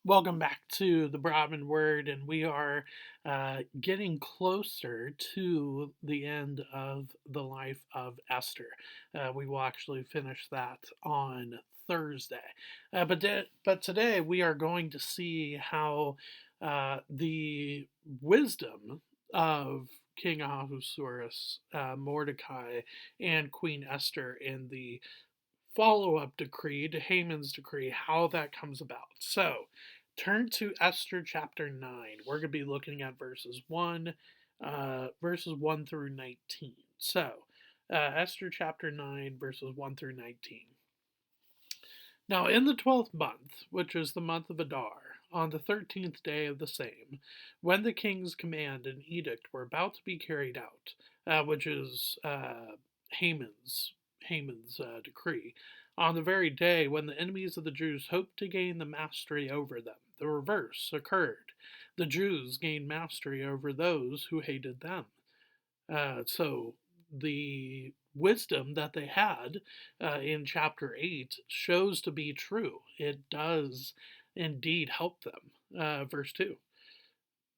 Welcome back to the Brahmin Word, and we are getting closer to the end of the life of Esther. We will actually finish that on Thursday. But today we are going to see how the wisdom of King Ahasuerus, Mordecai, and Queen Esther in the follow-up decree to Haman's decree, how that comes about. So, turn to Esther chapter 9. We're going to be looking at verses 1 through 19. So, Esther chapter 9, verses 1 through 19. Now, in the 12th month, which is the month of Adar, on the 13th day of the same, when the king's command and edict were about to be carried out, which is Haman's decree, on the very day when the enemies of the Jews hoped to gain the mastery over them, the reverse occurred. The Jews gained mastery over those who hated them. So the wisdom that they had in chapter 8 shows to be true. It does indeed help them. Verse 2.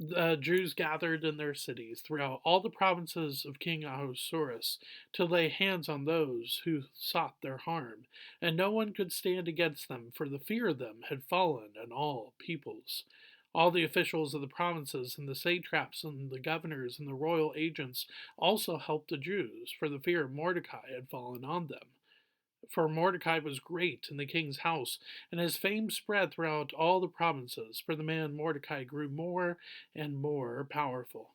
The Jews gathered in their cities throughout all the provinces of King Ahasuerus to lay hands on those who sought their harm, and no one could stand against them, for the fear of them had fallen on all peoples. All the officials of the provinces and the satraps and the governors and the royal agents also helped the Jews, for the fear of Mordecai had fallen on them. For Mordecai was great in the king's house, and his fame spread throughout all the provinces, for the man Mordecai grew more and more powerful.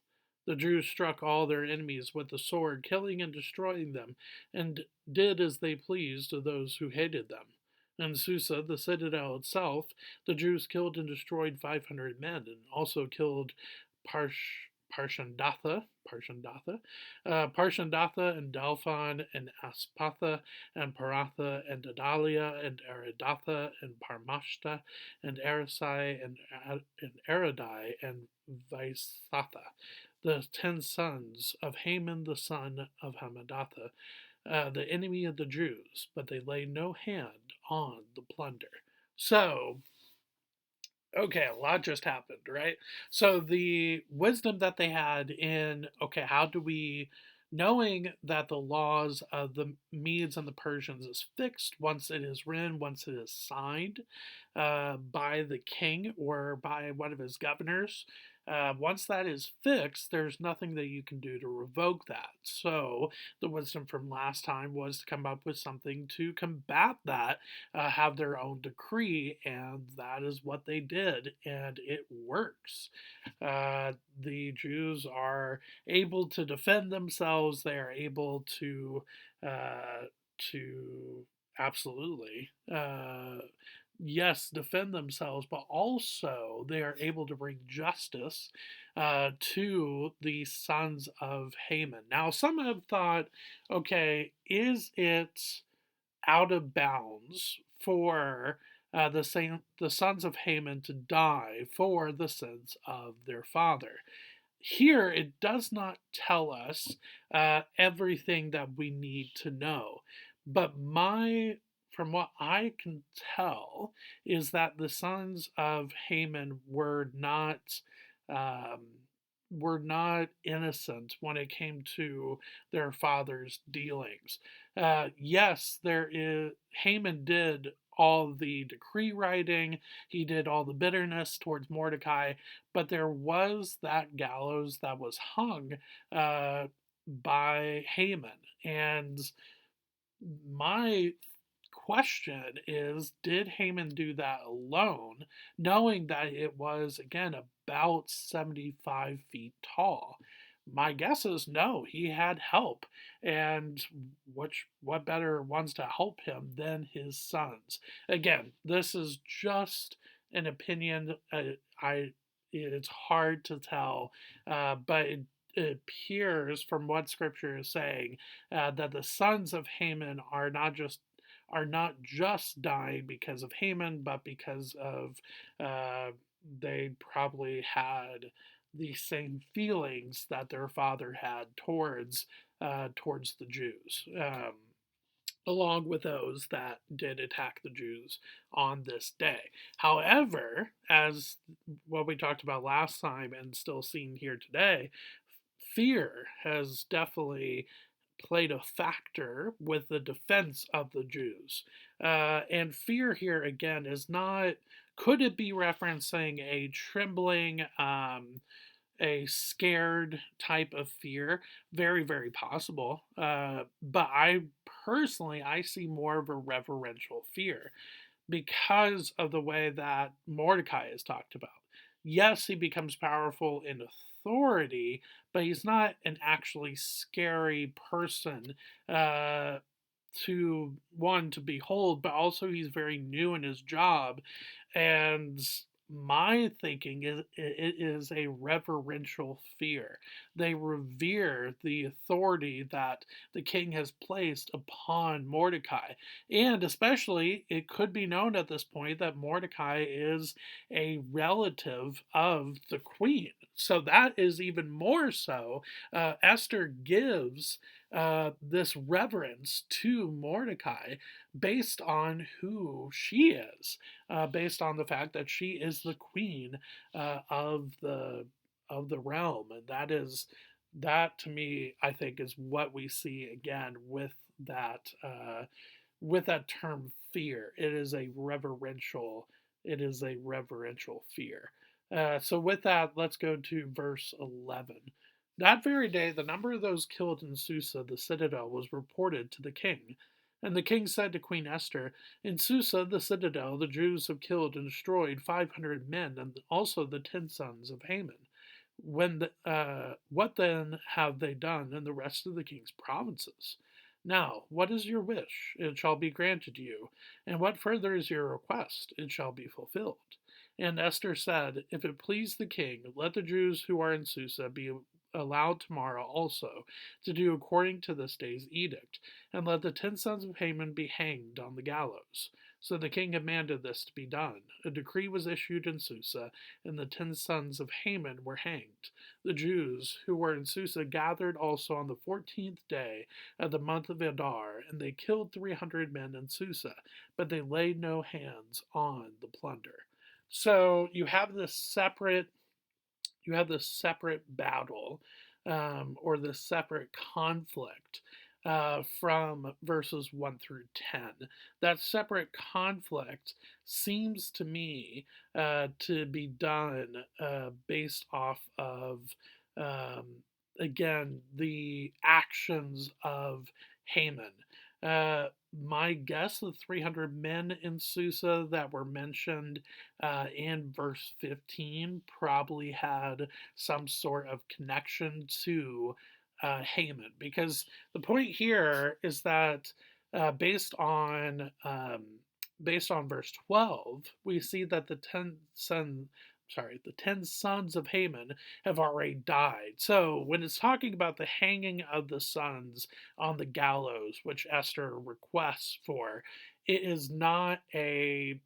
The Jews struck all their enemies with the sword, killing and destroying them, and did as they pleased to those who hated them. In Susa, the citadel itself, the Jews killed and destroyed 500 men, and also killed Parshandatha, and Dalphon, and Aspatha, and Paratha, and Adalia, and Aridatha, and Parmashta, and Arisai, and Aradai, and Vaisatha, the 10 sons of Haman the son of Hammedatha, the enemy of the Jews, but they laid no hand on the plunder. So, okay, a lot just happened, right? So the wisdom that they had in, okay, how do we, knowing that the laws of the Medes and the Persians is fixed once it is written, once it is signed by the king or by one of his governors, once that is fixed, there's nothing that you can do to revoke that. So the wisdom from last time was to come up with something to combat that, have their own decree, and that is what they did, and it works. The Jews are able to defend themselves. They are able to absolutely yes, defend themselves, but also they are able to bring justice to the sons of Haman. Now, some have thought, okay, is it out of bounds for the sons of Haman to die for the sins of their father? Here, it does not tell us everything that we need to know, but from what I can tell, is that the sons of Haman um, were not innocent when it came to their father's dealings. Yes, there is Haman did all the decree writing, he did all the bitterness towards Mordecai, but there was that gallows that was hung by Haman. And my question is, did Haman do that alone, knowing that it was, again, about 75 feet tall? My guess is no, he had help. And what better ones to help him than his sons? Again, this is just an opinion. It's hard to tell, but it appears from what Scripture is saying that the sons of Haman are not just dying because of Haman, but because of they probably had the same feelings that their father had towards the Jews. Along with those that did attack the Jews on this day. However, as what we talked about last time and still seen here today, fear has definitely played a factor with the defense of the Jews. And fear here again is not, could it be referencing a trembling, a scared type of fear? Very, very possible. But I personally, I see more of a reverential fear because of the way that Mordecai is talked about. Yes, he becomes powerful in authority, but he's not an actually scary person uh, to one to behold, but also he's very new in his job. And my thinking is it is a reverential fear. They revere the authority that the king has placed upon Mordecai. And especially, it could be known at this point that Mordecai is a relative of the queen. So that is even more so. Esther gives this reverence to Mordecai based on who she is, based on the fact that she is the queen of the realm, and that to me, I think, is what we see again with that term fear. It is a reverential fear. So with that, let's go to verse 11. That very day, the number of those killed in Susa, the citadel, was reported to the king. And the king said to Queen Esther, in Susa, the citadel, the Jews have killed and destroyed 500 men, and also the 10 sons of Haman. What then have they done in the rest of the king's provinces? Now, what is your wish? It shall be granted you. And what further is your request? It shall be fulfilled. And Esther said, if it please the king, let the Jews who are in Susa be allowed tomorrow also to do according to this day's edict, and let the 10 sons of Haman be hanged on the gallows. So the king commanded this to be done. A decree was issued in Susa, and the 10 sons of Haman were hanged. The Jews who were in Susa gathered also on the 14th day of the month of Adar, and they killed 300 men in Susa, but they laid no hands on the plunder. So you have this separate battle, or this separate conflict from verses 1 through 10. That separate conflict seems to me to be done based off of, again, the actions of Haman. Uh, my guess, the 300 men in Susa that were mentioned in verse 15 probably had some sort of connection to Haman, because the point here is that uh, based on um, based on verse 12, we see that the 10 sons of Haman have already died. So when it's talking about the hanging of the sons on the gallows, which Esther requests for, it is not a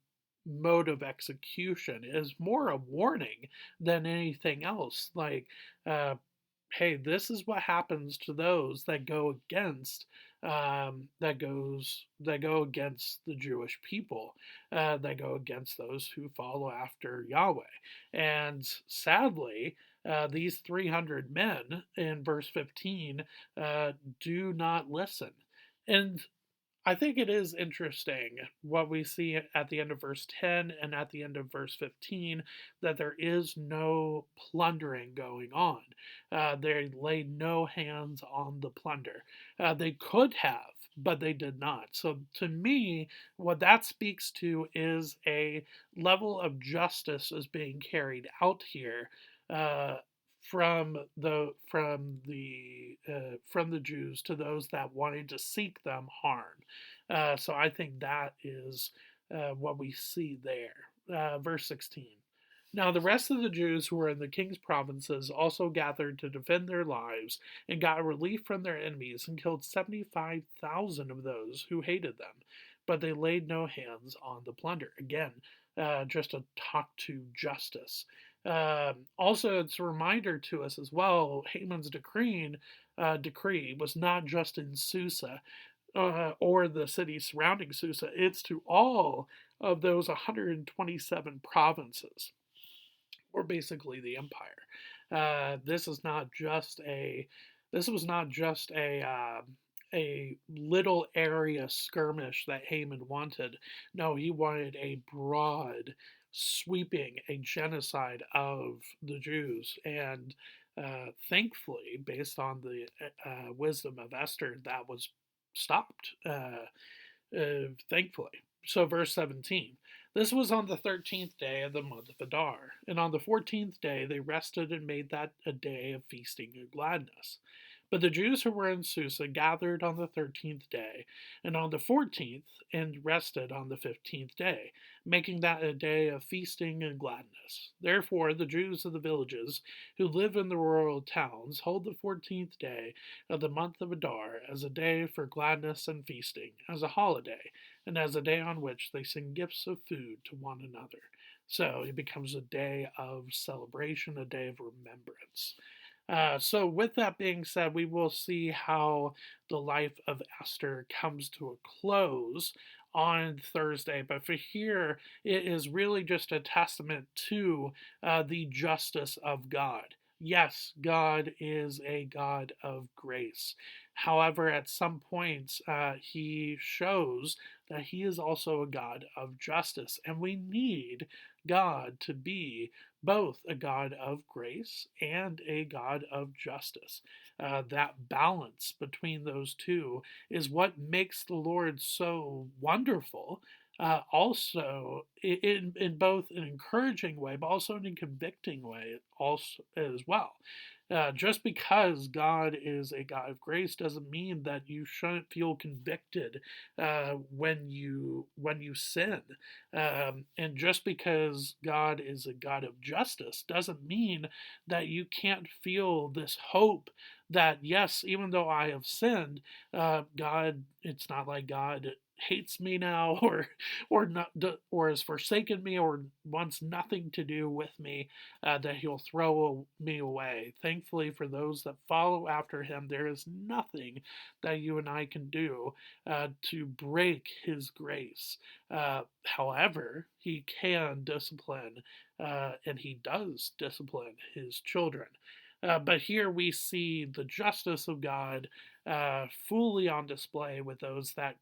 mode of execution. It is more a warning than anything else. Like, uh, hey, this is what happens to those that go against that go against the Jewish people, that go against those who follow after Yahweh. And sadly, these 300 men in verse 15 do not listen. And I think it is interesting what we see at the end of verse 10 and at the end of verse 15, that there is no plundering going on. They laid no hands on the plunder. They could have, but they did not. So to me, what that speaks to is a level of justice is being carried out here. Uh, from the Jews to those that wanted to seek them harm. So I think that is what we see there. Verse 16. Now the rest of the Jews who were in the king's provinces also gathered to defend their lives and got relief from their enemies and killed 75,000 of those who hated them. But they laid no hands on the plunder. Again, just to talk to justice. Also, it's a reminder to us as well, Haman's decree was not just in Susa or the cities surrounding Susa, it's to all of those 127 provinces. or basically the empire. This is not just a this was not just a little area skirmish that Haman wanted. No, he wanted a broad, sweeping, a genocide of the Jews. And thankfully, based on the wisdom of Esther, that was stopped. Thankfully. So, verse 17. This was on the 13th day of the month of Adar, and on the 14th day they rested and made that a day of feasting and gladness. But the Jews who were in Susa gathered on the 13th day, and on the 14th, and rested on the 15th day, making that a day of feasting and gladness. Therefore, the Jews of the villages who live in the rural towns hold the 14th day of the month of Adar as a day for gladness and feasting, as a holiday, and as a day on which they send gifts of food to one another. So it becomes a day of celebration, a day of remembrance. So, with that being said, we will see how the life of Esther comes to a close on Thursday. But for here, it is really just a testament to the justice of God. Yes, God is a God of grace. However, at some points, he shows that he is also a God of justice. And we need God to be both a God of grace and a God of justice. That balance between those two is what makes the Lord so wonderful. Also, in both an encouraging way, but also in a convicting way, also as well. Just because God is a God of grace doesn't mean that you shouldn't feel convicted when you sin. And just because God is a God of justice doesn't mean that you can't feel this hope that, yes, even though I have sinned, God, it's not like God hates me now or not or has forsaken me or wants nothing to do with me, that he'll throw me away. Thankfully, for those that follow after him, there is nothing that you and I can do to break his grace. However, he can discipline, and he does discipline his children. But here we see the justice of God fully on display with those that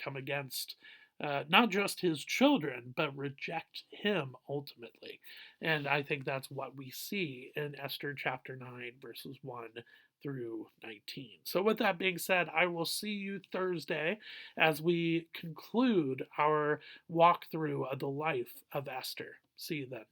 come against not just his children, but reject him ultimately. And I think that's what we see in Esther chapter 9, verses 1 through 19. So, with that being said, I will see you Thursday as we conclude our walkthrough of the life of Esther. See you then.